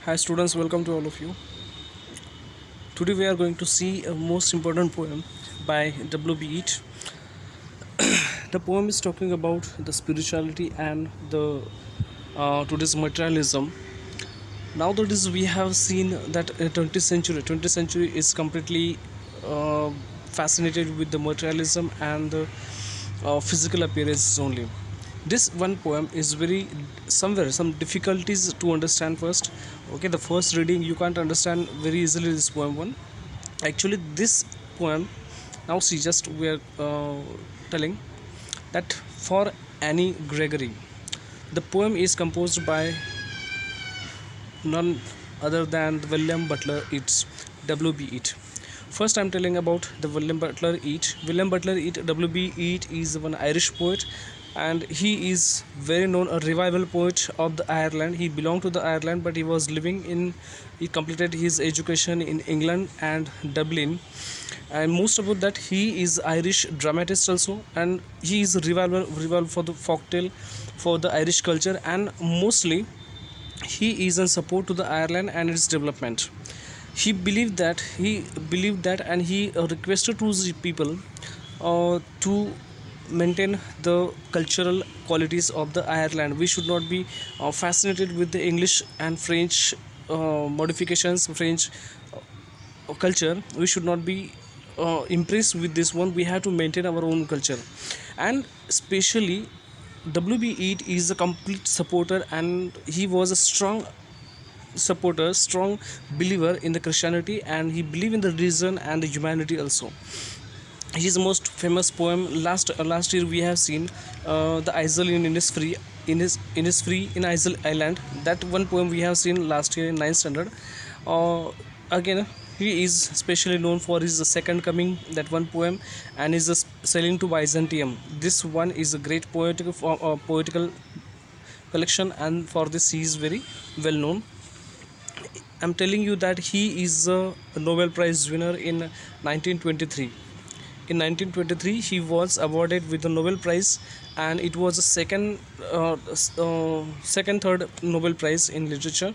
Hi students, welcome to all of you. Today we are going to see a most important poem by W.B. Yeats. The poem is talking about the spirituality and the today's materialism. Nowadays we have seen that 20th century is completely uh, fascinated with the materialism and the physical appearances only. This one poem is very somewhere some difficulties to understand first. Okay, the first reading you can't understand very easily this poem one. Actually, this poem, now see, just we are telling that for Annie Gregory, the poem is composed by none other than William Butler Yeats, W.B. Yeats. First, I'm telling about the William Butler Yeats. William Butler Yeats, W.B. Yeats, is one Irish poet, and he is very known a revival poet of the Ireland. He belonged to the Ireland, but he was living in. He completed his education in England and Dublin, and most about that he is Irish dramatist also, and he is a revival for the folktale, for the Irish culture, and mostly he is in support to the Ireland and its development. He believed that and he requested to the people to maintain the cultural qualities of the Ireland. We should not be fascinated with the English and French modifications, French culture. We should not be impressed with this one. We have to maintain our own culture, and especially WB Yeats is a complete supporter, and he was a strong supporter, strong believer in the Christianity, and he believed in the reason and the humanity also. His most famous poem last year we have seen the Isle in Innisfree, in Isle Island. That one poem we have seen last year in ninth standard. Again, he is especially known for his second coming, that one poem, and his sailing to Byzantium. This one is a great poetical collection, and for this he is very well known. I'm telling you that he is a Nobel Prize winner in 1923. In 1923, he was awarded with the Nobel Prize, and it was the third Nobel Prize in literature.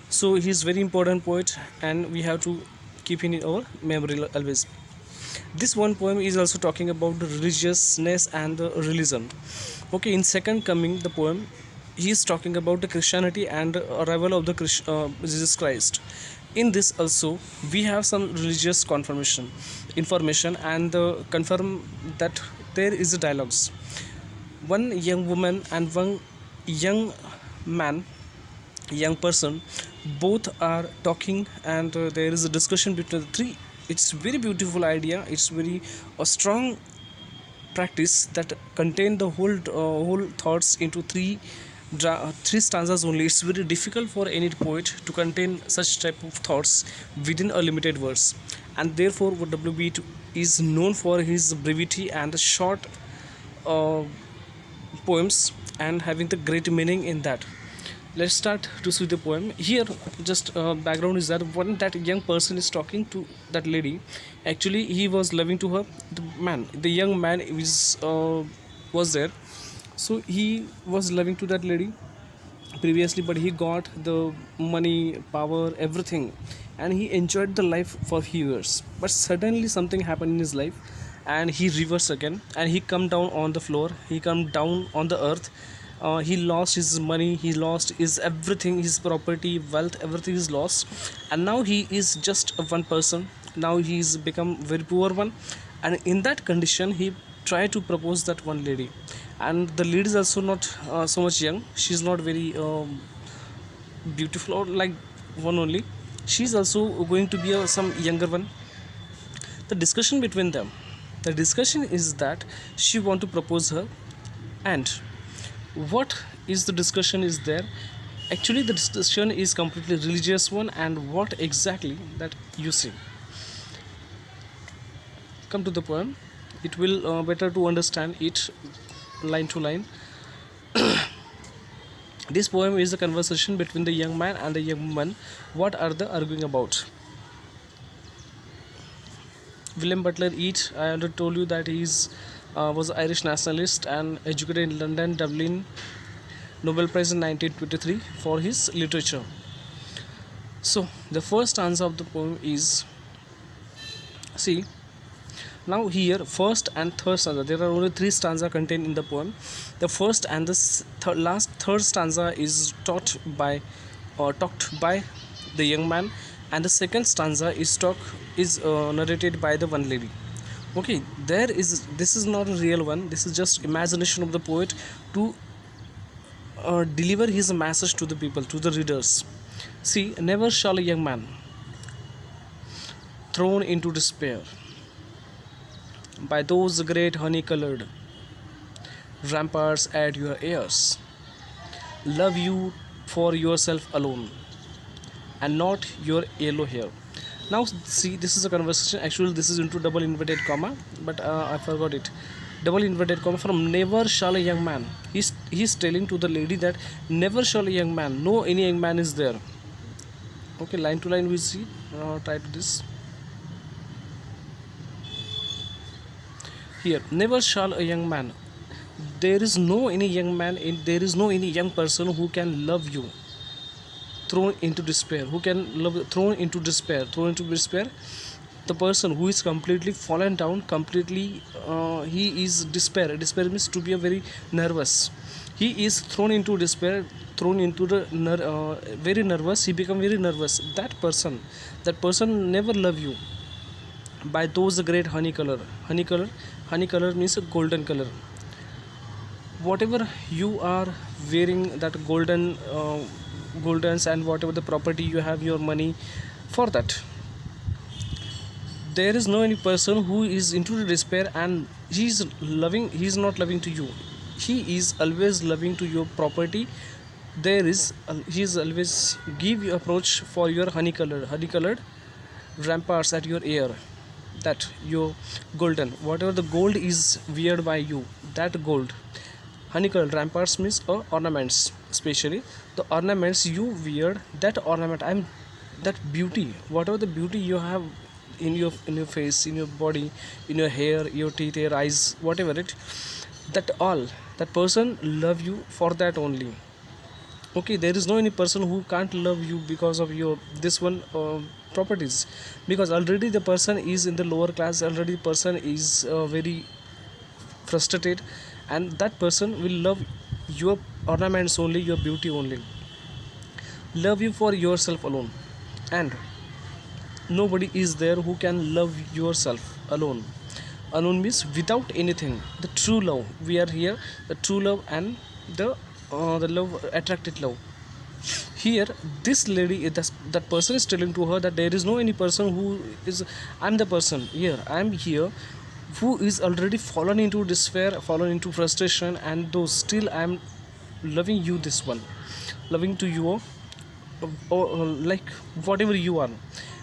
So he is very important poet, and we have to keep him in our memory always. This one poem is also talking about the religiousness and the religion. Okay, in second coming, the poem, he is talking about the Christianity and the arrival of the Jesus Christ. In this also, we have some religious confirmation information, and confirm that there is a dialogues. One young woman and one young man, young person, both are talking, and there is a discussion between the three. It's very beautiful idea. It's very a strong practice that contain the whole thoughts into three stanzas only. It's very difficult for any poet to contain such type of thoughts within a limited verse, and therefore WB is known for his brevity and the short uh, poems, and having the great meaning in that. Let's start to see the poem here. Just background is that when that young person is talking to that lady, actually he was loving to her. The young man was there, so he was loving to that lady previously, but he got the money, power, everything, and he enjoyed the life for few years. But suddenly something happened in his life, and he reversed again, and he come down on the floor, he come down on the earth. He lost his money, he lost his everything, his property, wealth, everything is lost, and now he is just a one person. Now he is become very poor one, and in that condition he tried to propose that one lady, and the lady is also not so much young. She's not very beautiful or like one only. She's also going to be some younger one. The discussion between them, the discussion is that she want to propose her, and what is the discussion is there. Actually the discussion is completely religious one, and what exactly that you see. Come to the poem, it will better to understand it line to line. This poem is a conversation between the young man and the young woman. What are they arguing about? William Butler Yeats, I already told you that he's was Irish nationalist and educated in London, Dublin, Nobel Prize in 1923 for his literature. So the first stanza of the poem is, see, now here first and third stanza, there are only three stanza contained in the poem. The first and the last third stanza is taught by or talked by the young man, and the second stanza is narrated by the one lady. Okay, there is, this is not a real one, this is just imagination of the poet to deliver his message to the people, to the readers. See, never shall a young man thrown into despair by those great honey colored ramparts at your ears love you for yourself alone and not your yellow hair. Now see, this is a conversation, actually this is into double inverted comma, but I forgot it. Double inverted comma from never shall a young man, he's telling to the lady that never shall a young man, no any young man is there. Okay, line to line we see, try to this here, never shall a young man, there is no any young man in, there is no any young person who can love you thrown into despair, who can love thrown into despair, thrown into despair, the person who is completely fallen down, completely he is despair, despair means to be a very nervous, he is thrown into despair, thrown into the very nervous, he become very nervous, that person never love you by those great honey color, honey color, honey color means a golden color, whatever you are wearing that goldens and whatever the property you have, your money, for that there is no any person who is into the despair and he is not loving to you, he is always loving to your property, there is he is always give you approach for your honey colored ramparts at your ear, that your golden, whatever the gold is weared by you, that gold, honey colored ramparts means ornaments, especially the ornaments you wear, that ornament, I'm that beauty, whatever the beauty you have in your face, in your body, in your hair, your teeth, your eyes, whatever it, that all, that person love you for that only. Okay, there is no any person who can't love you because of your this one properties, because already the person is in the lower class, already the person is very frustrated, and that person will love your ornaments only, your beauty only, love you for yourself alone, and nobody is there who can love yourself alone. Alone means without anything, the true love, we are here, the true love and the love, attracted love. Here this lady, that person is telling to her that there is no any person who is, I'm the person here, I'm here, who is already fallen into despair, fallen into frustration, and though still I'm loving you, this one loving to you, like whatever you are,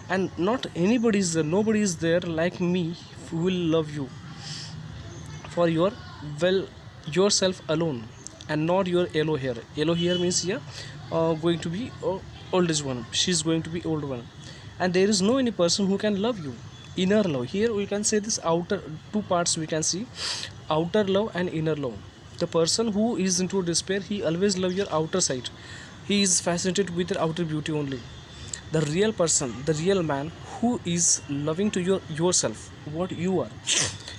and not anybody is there, nobody is there like me who will love you for your well yourself alone and not your yellow hair. Yellow hair means here going to be oldest one, she's going to be old one, and there is no any person who can love you. Inner love, here we can say this outer two parts we can see, outer love and inner love. The person who is into despair, he always love your outer side, he is fascinated with the outer beauty only. The real person, the real man who is loving to yourself, what you are,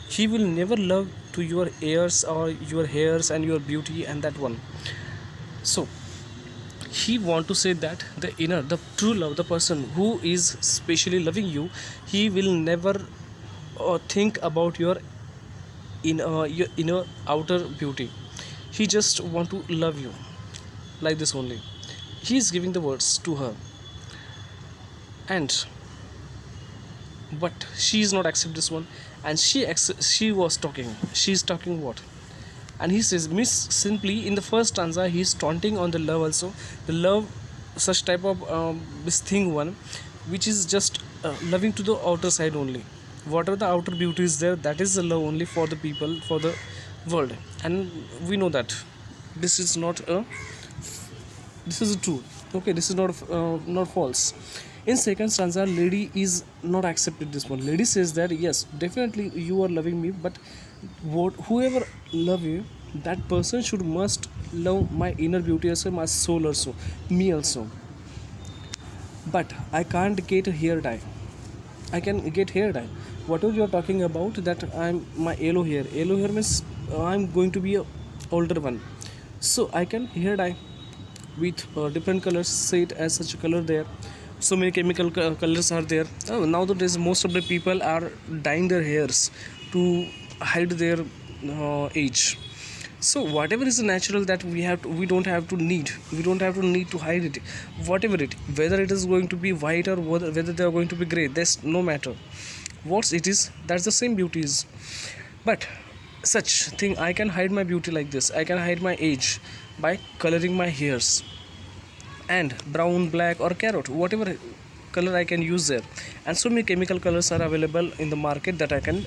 he will never love to your ears or your hairs and your beauty and that one. So he want to say that the inner, the true love, the person who is specially loving you, he will never think about your inner outer beauty, he just want to love you like this only. He is giving the words to her, and but she is not accept this one, and she was talking, she is talking what, and he says miss simply in the first stanza he is taunting on the love also, the love, such type of this thing one, which is just loving to the outer side only, whatever the outer beauty is there, that is the love only for the people, for the world, and we know that this is not a, this is true. Okay, this is not false. In second stanza, lady is not accepted this one, lady says that yes, definitely you are loving me, but whoever love you, that person should must love my inner beauty also, my soul also, me also. but I can't get hair dye. I can get hair dye. Whatever you're talking about, that I'm my yellow hair. Yellow hair means I'm going to be a older one, so I can hair dye with different colors. Say it as such a color there. So many chemical colors are there. Nowadays, most of the people are dyeing their hairs to hide their age. So whatever is natural, that we don't have to need, to hide it. Whatever it, whether it is going to be white or whether they are going to be gray, that's no matter what it is, that's the same beauty is. But such thing, I can hide my beauty like this. I can hide my age by coloring my hairs, and brown, black or carrot, whatever color I can use there. And so many chemical colors are available in the market that I can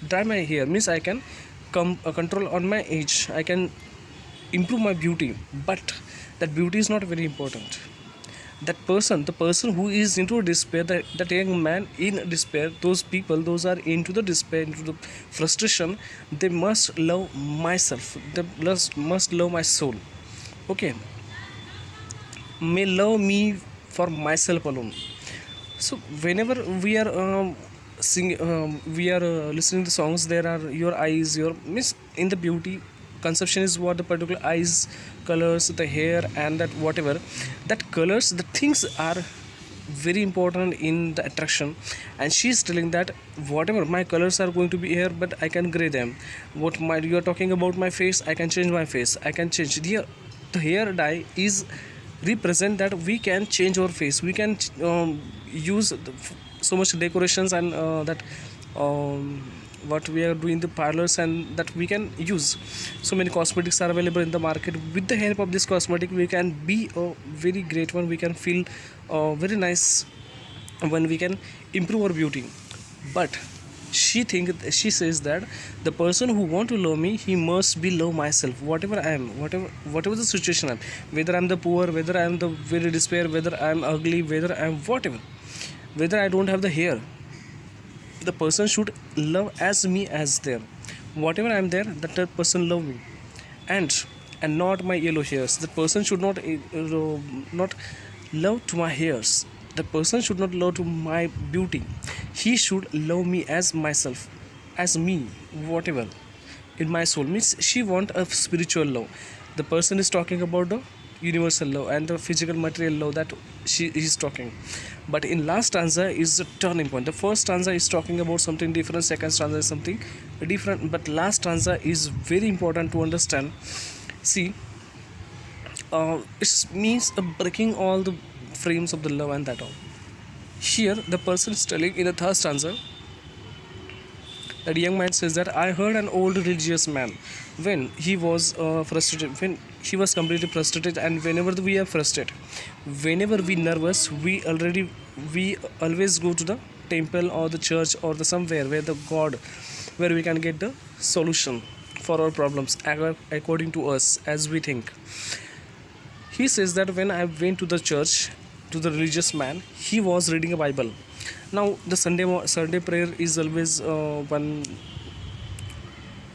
dye my hair. Means I can come control on my age, I can improve my beauty. But that beauty is not very important. That person, the person who is into despair, that young man in despair, those people, those are into the despair, into the frustration, they must love myself, they must love my soul. Okay, may love me for myself alone. So whenever we are we are listening to songs, there are your eyes, your miss in the beauty conception is what the particular eyes, colors, the hair, and that whatever, that colors, the things are very important in the attraction. And she's telling that whatever my colors are going to be here, but I can gray them. What my you are talking about my face, I can change my face, I can change the hair dye is represent that we can change our face. We can use so much decorations, and that um, what we are doing the parlors, and that we can use so many cosmetics are available in the market. With the help of this cosmetic, we can be a very great one, we can feel very nice when we can improve our beauty. But she says that the person who want to love me, he must be love myself, whatever I am, whatever the situation I'm, whether I'm the poor, whether I'm the very despair, whether I'm ugly, whether I'm whatever, whether I don't have the hair, the person should love as me as there. Whatever I'm there, that person love me. And and not my yellow hairs. The person should not love to my hairs. The person should not love to my beauty. He should love me as myself, as me, whatever in my soul. Means she want a spiritual love. The person is talking about the universal love and the physical material love that she is talking. But in last stanza is the turning point. The first stanza is talking about something different, second stanza is something different, but last stanza is very important to understand. See, it means breaking all the frames of the love and that all. Here the person is telling in the third stanza, that young man says that I heard an old religious man when he was frustrated, when he was completely frustrated. And whenever we are frustrated, whenever we nervous, we always go to the temple or the church or the somewhere where the god, where we can get the solution for our problems according to us as we think. He says that when I went to the church, to the religious man, he was reading a Bible. Now the Sunday prayer is always one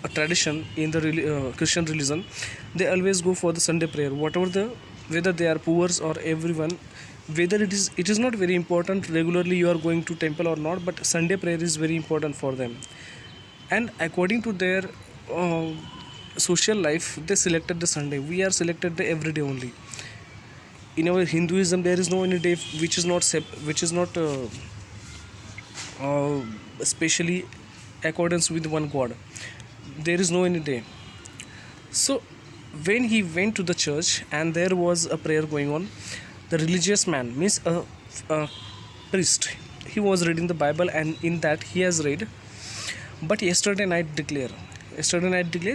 a tradition in the Christian religion. They always go for the Sunday prayer, whatever the, whether they are poor or everyone, whether it is not very important regularly you are going to temple or not, but Sunday prayer is very important for them. And according to their uh, social life, they selected the Sunday. We are selected the every day only. In our Hinduism, there is no any day which is not which is not especially accordance with one god. There is no any day. So when he went to the church and there was a prayer going on, the religious man, means a priest, he was reading the Bible, and in that he has read, but yesterday night declare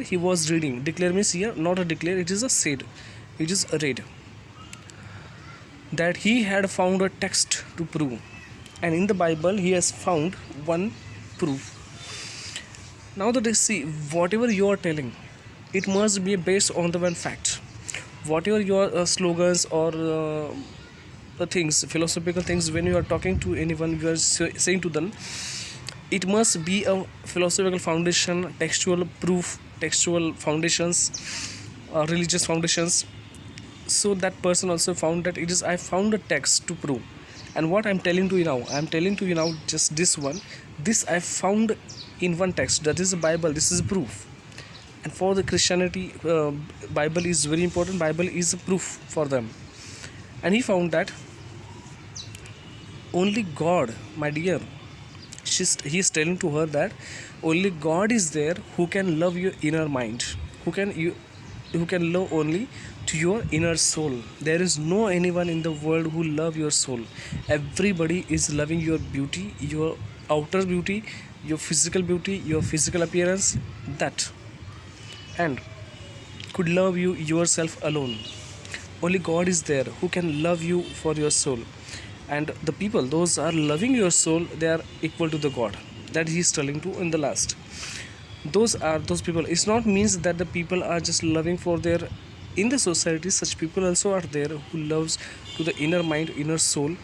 he was reading. Declare means here not a declare, it is a said, it is a read, that he had found a text to prove. And in the Bible he has found one proof. Now that I see, whatever you are telling, it must be based on the one fact. Whatever your slogans or the things, philosophical things, when you are talking to anyone, you are saying to them, it must be a philosophical foundation, textual proof, textual foundations, religious foundations. So that person also found that it is, I found a text to prove. And what I'm telling to you now just this one. This I found in one text, that is the Bible. This is proof. And for the Christianity, Bible is very important. Bible is a proof for them. And he found that only God, my dear, he's telling to her that only God is there who can love your inner mind, who can love only to your inner soul. There is no anyone in the world who love your soul. Everybody is loving your beauty, your outer beauty, your physical beauty, your physical appearance, that, and could love you yourself alone. Only God is there who can love you for your soul. And the people those are loving your soul, they are equal to the God, that he is telling to in the last. Those people. It's not means that the people are just loving for their, in the society such people also are there who loves to the inner mind, inner soul.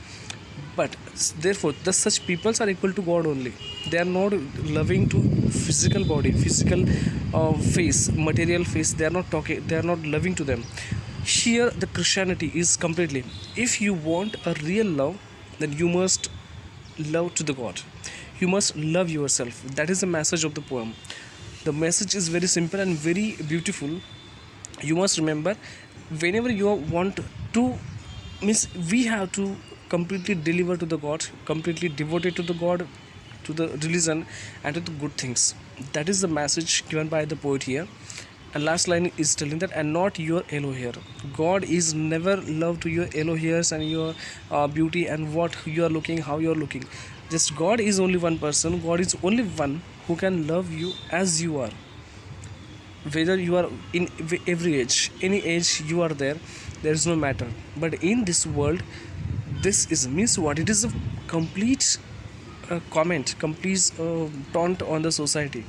But therefore the such peoples are equal to God only. They are not loving to physical body, physical face, material face. They are not talking, they are not loving to them. Here the Christianity is completely, if you want a real love, then you must love to the God. You must love yourself. That is the message of the poem. The message is very simple and very beautiful. You must remember, whenever you want to, means we have to completely deliver to the God, completely devoted to the God, to the religion, and to the good things. That is the message given by the poet here. And last line is telling that, and not your yellow hair. God is never loved to your yellow hairs and your beauty and what you are looking, how you are looking. Just God is only one person. God is only one who can love you as you are, whether you are in every age, any age you are there, there is no matter. But in this world, this is means what, it is a complete comment, complete taunt on the society.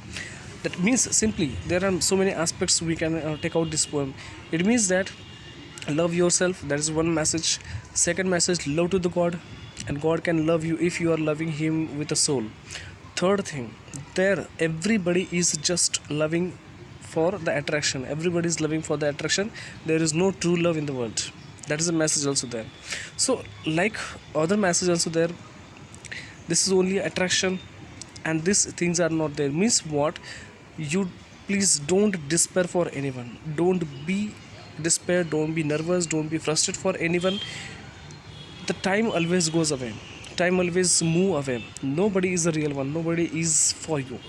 That means simply there are so many aspects we can take out this poem. It means that love yourself, that is one message. Second message, love to the God, and God can love you if you are loving him with a soul. Third thing, there everybody is just loving for the attraction. Everybody is loving for the attraction. There is no true love in the world. That is a message also there. So like other message also there, this is only attraction and these things are not there. Means what, you please don't despair for anyone. Don't be despair, don't be nervous, don't be frustrated for anyone. The time always goes away, time always move away. Nobody is a real one, nobody is for you.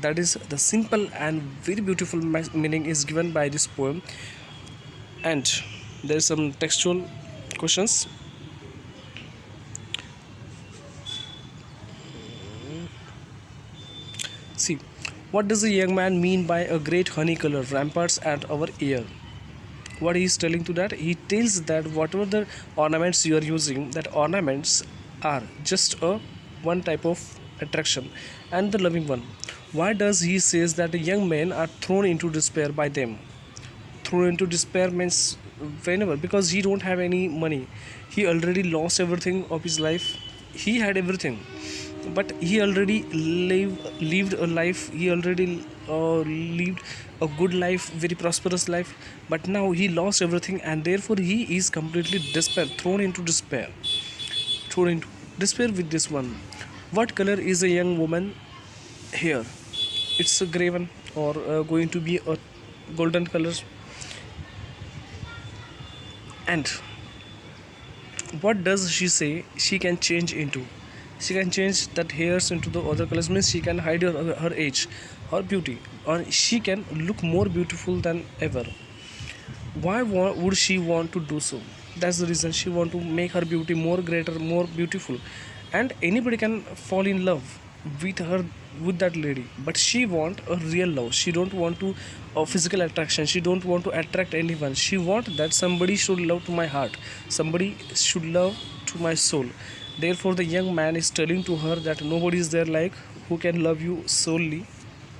That is the simple and very beautiful meaning is given by this poem. And there is some textual questions. See, what does the young man mean by a great honey color ramparts at our ear? What he is telling to that, he tells that whatever the ornaments you are using, that ornaments are just a one type of attraction and the loving one. Why does he says that the young men are thrown into despair by them? Thrown into despair means whenever, because he don't have any money, he already lost everything of his life. He had everything, but he already lived a life. He already lived a good life, very prosperous life, but now he lost everything, and therefore he is completely despair, thrown into despair, thrown into despair with this one. What color is a young woman here? It's a gray one, or going to be a golden color. And what does she say she can change into? She can change that hairs into the other colors, means she can hide her age, her beauty, or she can look more beautiful than ever. Why would she want to do so? That's the reason she want to make her beauty more greater, more beautiful. And anybody can fall in love with her, with that lady, but she want a real love. She don't want to a physical attraction. She don't want to attract anyone. She want that somebody should love to my heart, somebody should love to my soul. Therefore the young man is telling to her that nobody is there like who can love you solely,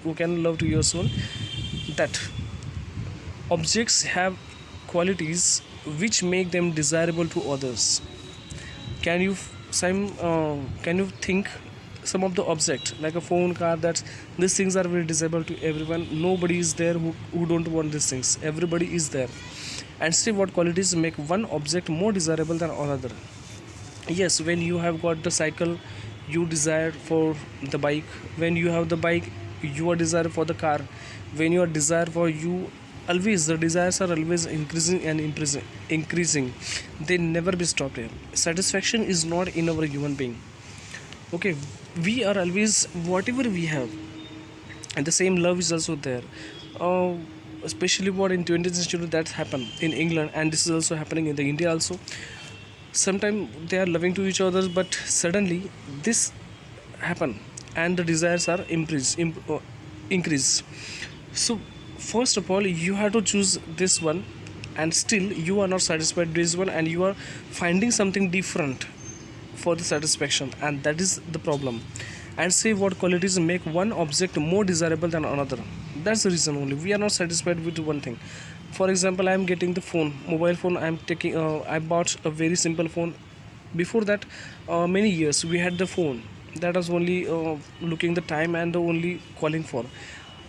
who can love to your soul. That objects have qualities which make them desirable to others. Can you can you think some of the object like a phone, car, that these things are very desirable to everyone. Nobody is there who don't want these things. Everybody is there. And see what qualities make one object more desirable than another. Yes, when you have got the cycle, you desire for the bike. When you have the bike, you are desire for the car. When you are desire for you, always the desires are always increasing and increasing. They never be stopped here. Satisfaction is not in our human being. Okay, we are always whatever we have, and the same love is also there. uh, Especially what in 20th century that's happened in England, and this is also happening in the India also. Sometimes they are loving to each other, but suddenly this happen, and the desires are increase. So first of all, you have to choose this one, and still you are not satisfied with this one, and you are finding something different for the satisfaction, and that is the problem. And say what qualities make one object more desirable than another. That's the reason only we are not satisfied with one thing. For example, I am getting the phone, mobile phone. I am taking I bought a very simple phone. Before that, many years we had the phone that was only looking the time and the only calling for.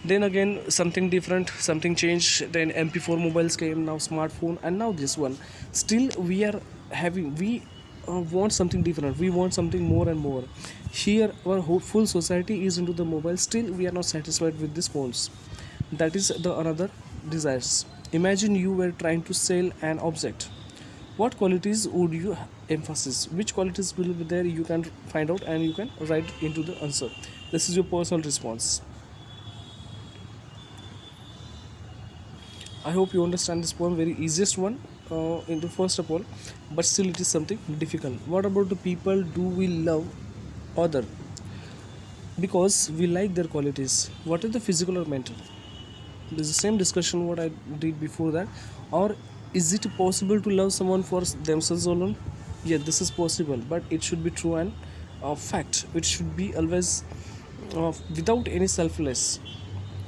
Then again something different, something changed. Then MP4 mobiles came, now smartphone, and now this one. Still we are having, we want something different, we want something more and more. Here our whole full society is into the mobile, still we are not satisfied with these phones. That is the another desires. Imagine you were trying to sell an object. What qualities would you emphasize? Which qualities will be there? You can find out and you can write into the answer. This is your personal response. I hope you understand this poem, very easiest one in the first of all, but still it is something difficult. What about the people do we love other because we like their qualities? What is the physical or mental? This is the same discussion what I did before that. Or is it possible to love someone for themselves alone? Yeah, this is possible, but it should be true and fact. It should be always without any selfless.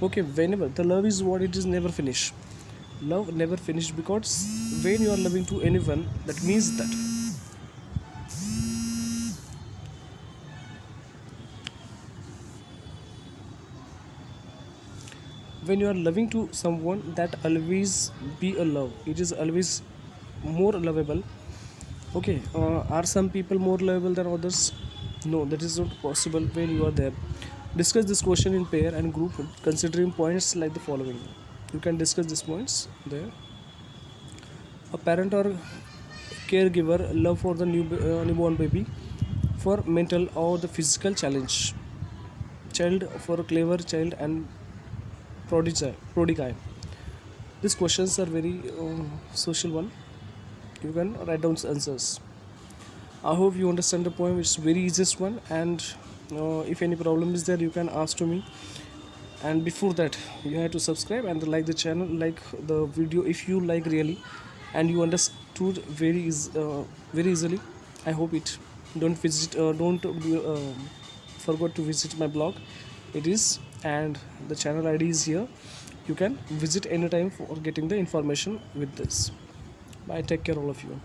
Okay, whenever the love is what it is, never finish. Love never finish, because when you are loving to anyone, that means that when you are loving to someone, that always be a love, it is always more lovable. Okay, are some people more lovable than others? No, that is not possible. When you are there, discuss this question in pair and group, considering points like the following. You can discuss these points there. A parent or caregiver love for the newborn baby for mental or the physical challenge, child for a clever child and prodigy. These questions are very social one. You can write down answers. I hope you understand the poem. It's very easiest one, and if any problem is there, you can ask to me. And before that, you have to subscribe and like the channel, like the video if you like really, and you understood very easily. I hope it. Don't forget to visit my blog. It is, and the channel ID is here. You can visit anytime for getting the information with this. Bye, take care all of you.